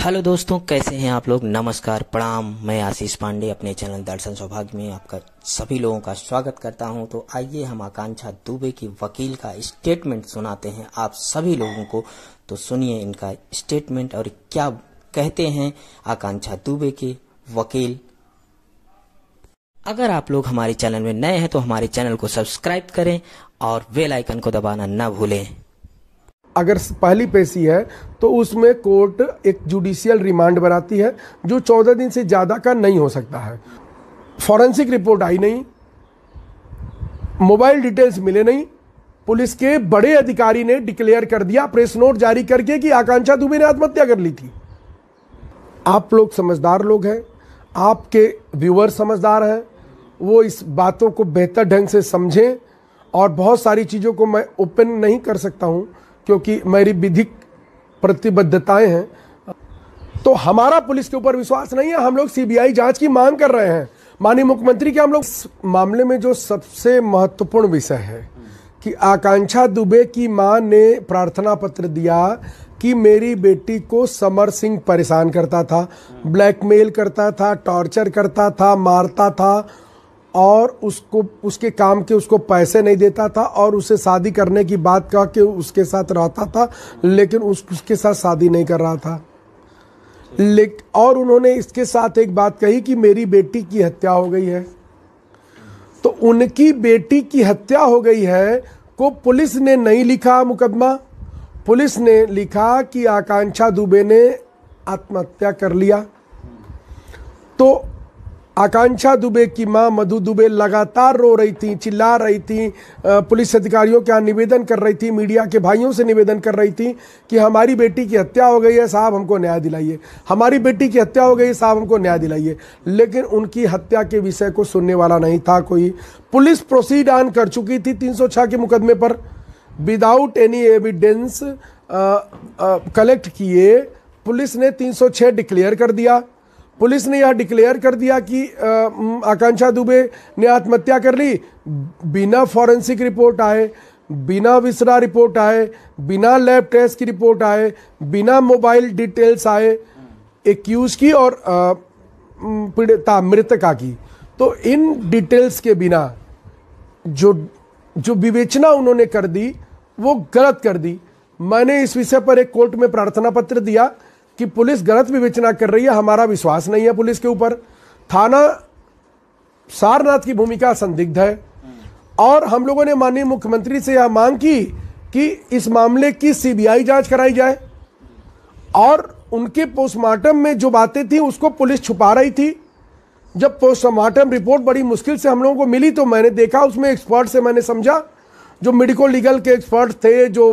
Hello दोस्तों, कैसे हैं आप लोग। नमस्कार, प्रणाम। मैं आशीष पांडे अपने चैनल दर्शन सौभाग्य में आपका सभी लोगों का स्वागत करता हूं। तो आइए हम आकांक्षा दुबे की वकील का स्टेटमेंट सुनाते हैं आप सभी लोगों को। तो सुनिए इनका स्टेटमेंट और क्या कहते हैं आकांक्षा दुबे के वकील। अगर आप लोग हमारे चैनल में नए हैं तो हमारे चैनल को सब्सक्राइब करें और बेल आइकन को दबाना न भूलें। अगर पहली पेशी है तो उसमें कोर्ट एक जुडिशियल रिमांड बनाती है जो 14 दिन से ज़्यादा का नहीं हो सकता है। फॉरेंसिक रिपोर्ट आई नहीं, मोबाइल डिटेल्स मिले नहीं, पुलिस के बड़े अधिकारी ने डिक्लेयर कर दिया प्रेस नोट जारी करके कि आकांक्षा दुबे ने आत्महत्या कर ली थी। आप लोग समझदार लोग हैं, आपके व्यूअर समझदार हैं, वो इस बातों को बेहतर ढंग से समझें। और बहुत सारी चीज़ों को मैं ओपन नहीं कर सकता हूँ क्योंकि मेरी विधिक प्रतिबद्धताएं हैं। तो हमारा पुलिस के ऊपर विश्वास नहीं है, हम लोग सीबीआई जांच की मांग कर रहे हैं माननीय मुख्यमंत्री के। हम लोग इस मामले में जो सबसे महत्वपूर्ण विषय है कि आकांक्षा दुबे की मां ने प्रार्थना पत्र दिया कि मेरी बेटी को समर सिंह परेशान करता था, ब्लैकमेल करता था, टॉर्चर करता था, मारता था और उसको उसके काम के उसको पैसे नहीं देता था और उसे शादी करने की बात कह के उसके साथ रहता था, लेकिन उसके साथ शादी नहीं कर रहा था। और उन्होंने इसके साथ एक बात कही कि मेरी बेटी की हत्या हो गई है। तो उनकी बेटी की हत्या हो गई है को पुलिस ने नहीं लिखा मुकदमा, पुलिस ने लिखा कि आकांक्षा दुबे ने आत्महत्या कर लिया। तो आकांक्षा दुबे की मां मधु दुबे लगातार रो रही थी, चिल्ला रही थी, पुलिस अधिकारियों के यहाँ निवेदन कर रही थी, मीडिया के भाइयों से निवेदन कर रही थी कि हमारी बेटी की हत्या हो गई है साहब, हमको न्याय दिलाइए, हमारी बेटी की हत्या हो गई है साहब, हमको न्याय दिलाइए। लेकिन उनकी हत्या के विषय को सुनने वाला नहीं था कोई। पुलिस प्रोसीड ऑन कर चुकी थी 306 के मुकदमे पर, विदाउट एनी एविडेंस कलेक्ट किए पुलिस ने 306 डिक्लेयर कर दिया। पुलिस ने यह डिक्लेयर कर दिया कि आकांक्षा दुबे ने आत्महत्या कर ली बिना फॉरेंसिक रिपोर्ट आए, बिना विसरा रिपोर्ट आए, बिना लैब टेस्ट की रिपोर्ट आए, बिना मोबाइल डिटेल्स आए एक्यूज की और पीड़िता मृतका की। तो इन डिटेल्स के बिना जो विवेचना उन्होंने कर दी वो गलत कर दी। मैंने इस विषय पर एक कोर्ट में प्रार्थना पत्र दिया कि पुलिस गलत विवेचना कर रही है, हमारा विश्वास नहीं है पुलिस के ऊपर। थाना सारनाथ की भूमिका संदिग्ध है और हम लोगों ने माननीय मुख्यमंत्री से यह मांग की कि इस मामले की सीबीआई जांच कराई जाए। और उनके पोस्टमार्टम में जो बातें थी उसको पुलिस छुपा रही थी। जब पोस्टमार्टम रिपोर्ट बड़ी मुश्किल से हम लोगों को मिली तो मैंने देखा, उसमें एक्सपर्ट से मैंने समझा, जो मेडिको लीगल के एक्सपर्ट थे, जो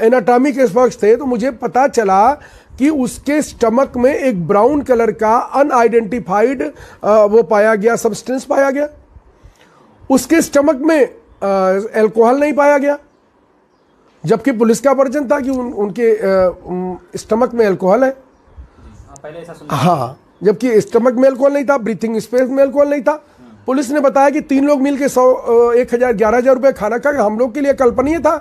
एनाटॉमी के एक्सपर्ट थे, तो मुझे पता चला कि उसके स्टमक में एक ब्राउन कलर का अनआइडेंटिफाइड वो पाया गया, सब्सटेंस पाया गया। उसके स्टमक में अल्कोहल नहीं पाया गया, जबकि पुलिस का वर्जन था कि उनके स्टमक में अल्कोहल है। पहले ऐसा सुना। हाँ, जबकि स्टमक में अल्कोहल नहीं था, ब्रीथिंग स्पेस में अल्कोहल नहीं था। पुलिस ने बताया कि 3 लोग मिलकर 11,000 रुपये खाना खा, हम लोग के लिए कल्पनीय था।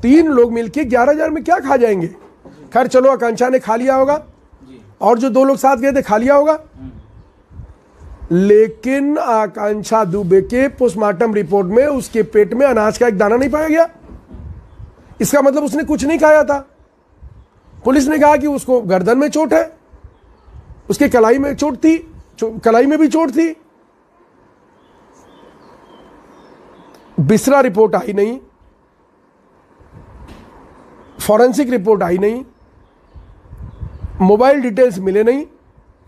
3 लोग मिलकर 11,000 में क्या खा जाएंगे। खैर चलो, आकांक्षा ने खा लिया होगा और जो 2 लोग साथ गए थे खा लिया होगा। लेकिन आकांक्षा दुबे के पोस्टमार्टम रिपोर्ट में उसके पेट में अनाज का एक दाना नहीं पाया गया। इसका मतलब उसने कुछ नहीं खाया था। पुलिस ने कहा कि उसको गर्दन में चोट है, उसके कलाई में चोट थी, कलाई में भी चोट थी। विसरा रिपोर्ट आई नहीं, फॉरेंसिक रिपोर्ट आई नहीं, मोबाइल डिटेल्स मिले नहीं,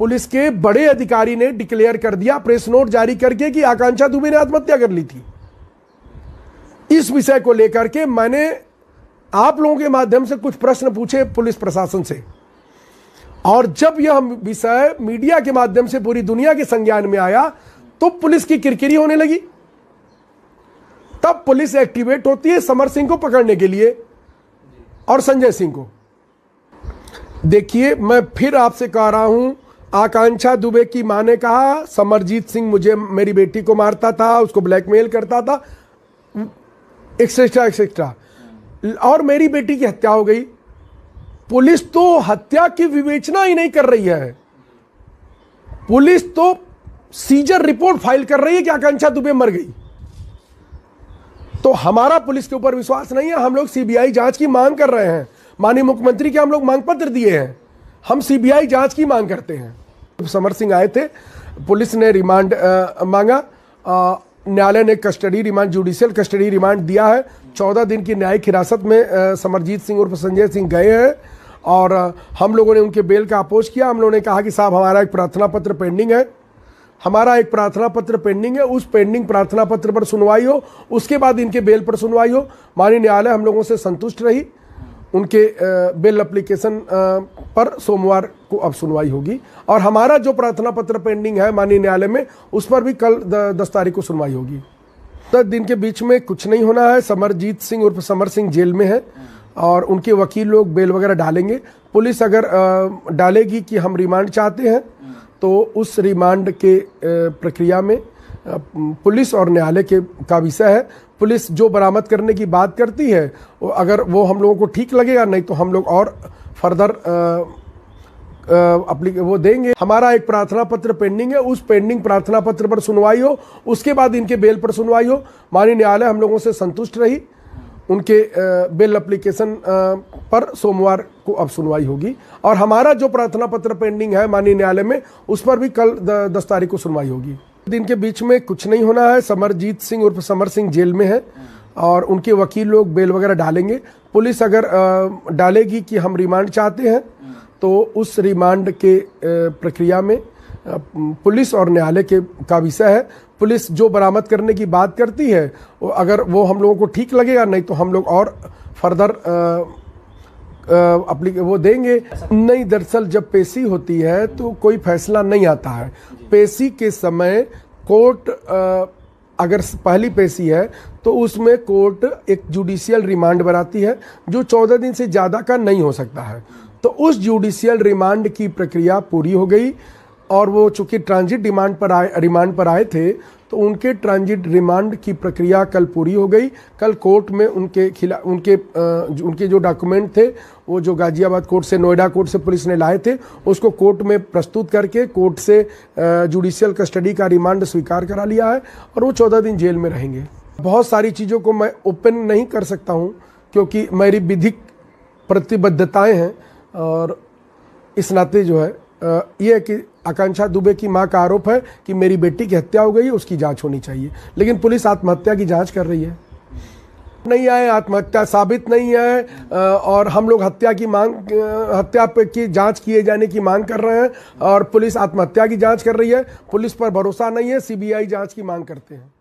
पुलिस के बड़े अधिकारी ने डिक्लेयर कर दिया प्रेस नोट जारी करके कि आकांक्षा दुबे ने आत्महत्या कर ली थी। इस विषय को लेकर के मैंने आप लोगों के माध्यम से कुछ प्रश्न पूछे पुलिस प्रशासन से, और जब यह विषय मीडिया के माध्यम से पूरी दुनिया के संज्ञान में आया तो पुलिस की किरकिरी होने लगी। तब पुलिस एक्टिवेट होती है समर सिंह को पकड़ने के लिए और संजय सिंह को। देखिए, मैं फिर आपसे कह रहा हूं, आकांक्षा दुबे की मां ने कहा समरजीत सिंह मेरी बेटी को मारता था, उसको ब्लैकमेल करता था, एक्सेट्रा एक्सेट्रा, और मेरी बेटी की हत्या हो गई। पुलिस तो हत्या की विवेचना ही नहीं कर रही है। पुलिस तो सीजर रिपोर्ट फाइल कर रही है कि आकांक्षा दुबे मर गई। तो हमारा पुलिस के ऊपर विश्वास नहीं है। हम लोग सीबीआई जांच की मांग कर रहे हैं। माननीय मुख्यमंत्री के हम लोग मांग पत्र दिए हैं। हम सीबीआई जांच की मांग करते हैं। समर सिंह आए थे, पुलिस ने रिमांड मांगा, न्यायालय ने custody remand, judicial custody remand दिया है। 14 दिन की न्यायिक हिरासत में समरजीत सिंह उर्फ संजय सिंह गए हैं और हम लोगों ने उनके बेल का अपोज किया। हम लोगों ने कहा कि साहब हमारा एक प्रार्थना पत्र पेंडिंग है, हमारा एक प्रार्थना पत्र पेंडिंग है, उस पेंडिंग प्रार्थना पत्र पर सुनवाई हो, उसके बाद इनके बेल पर सुनवाई हो। माननीय न्यायालय हम लोगों से संतुष्ट रही। उनके बेल एप्लीकेशन पर सोमवार को अब सुनवाई होगी और हमारा जो प्रार्थना पत्र पेंडिंग है माननीय न्यायालय में, उस पर भी कल 10 तारीख को सुनवाई होगी। 10 दिन के बीच में कुछ नहीं होना है। समरजीत सिंह उर्फ समर सिंह जेल में है और उनके वकील लोग बेल वगैरह डालेंगे। पुलिस अगर डालेगी कि हम रिमांड चाहते हैं तो उस रिमांड के प्रक्रिया में पुलिस और न्यायालय का विषय है। पुलिस जो बरामद करने की बात करती है अगर वो हम लोगों को ठीक लगेगा, नहीं तो हम लोग और फर्दर वो देंगे। हमारा एक प्रार्थना पत्र पेंडिंग है, उस पेंडिंग प्रार्थना पत्र पर सुनवाई हो, उसके बाद इनके बेल पर सुनवाई हो। माननीय न्यायालय हम लोगों से संतुष्ट रही। उनके बेल एप्लीकेशन पर सोमवार को अब सुनवाई होगी और हमारा जो प्रार्थना पत्र पेंडिंग है माननीय न्यायालय में, उस पर भी कल 10 तारीख को सुनवाई होगी। दिन के बीच में कुछ नहीं होना है। समरजीत सिंह उर्फ समर सिंह जेल में है और उनके वकील लोग बेल वगैरह डालेंगे। पुलिस अगर डालेगी कि हम रिमांड चाहते हैं तो उस रिमांड के प्रक्रिया में पुलिस और न्यायालय का विषय है। पुलिस जो बरामद करने की बात करती है अगर वो हम लोगों को ठीक लगेगा, नहीं तो हम लोग और फर्दर वो देंगे। नहीं, दरअसल जब पेशी होती है तो कोई फैसला नहीं आता है। पेशी के समय कोर्ट अगर पहली पेशी है तो उसमें कोर्ट एक जुडिशियल रिमांड बनाती है जो 14 दिन से ज़्यादा का नहीं हो सकता है। तो उस जुडिशियल रिमांड की प्रक्रिया पूरी हो गई और वो चूंकि ट्रांजिट रिमांड पर आए थे तो उनके ट्रांजिट रिमांड की प्रक्रिया कल पूरी हो गई। कल कोर्ट में उनके जो डॉक्यूमेंट थे वो जो गाजियाबाद कोर्ट से, नोएडा कोर्ट से पुलिस ने लाए थे, उसको कोर्ट में प्रस्तुत करके कोर्ट से जुडिशियल कस्टडी का रिमांड स्वीकार करा लिया है और वो 14 दिन जेल में रहेंगे। बहुत सारी चीज़ों को मैं ओपन नहीं कर सकता हूँ क्योंकि मेरी विधिक प्रतिबद्धताएँ हैं और इस नाते जो है ये है कि आकांक्षा दुबे की मां का आरोप है कि मेरी बेटी की हत्या हो गई, उसकी जांच होनी चाहिए, लेकिन पुलिस आत्महत्या की जांच कर रही है। नहीं आए, आत्महत्या साबित नहीं है और हम लोग हत्या की जांच किए जाने की मांग कर रहे हैं और पुलिस आत्महत्या की जांच कर रही है। पुलिस पर भरोसा नहीं है, सीबीआई जांच की मांग करते हैं।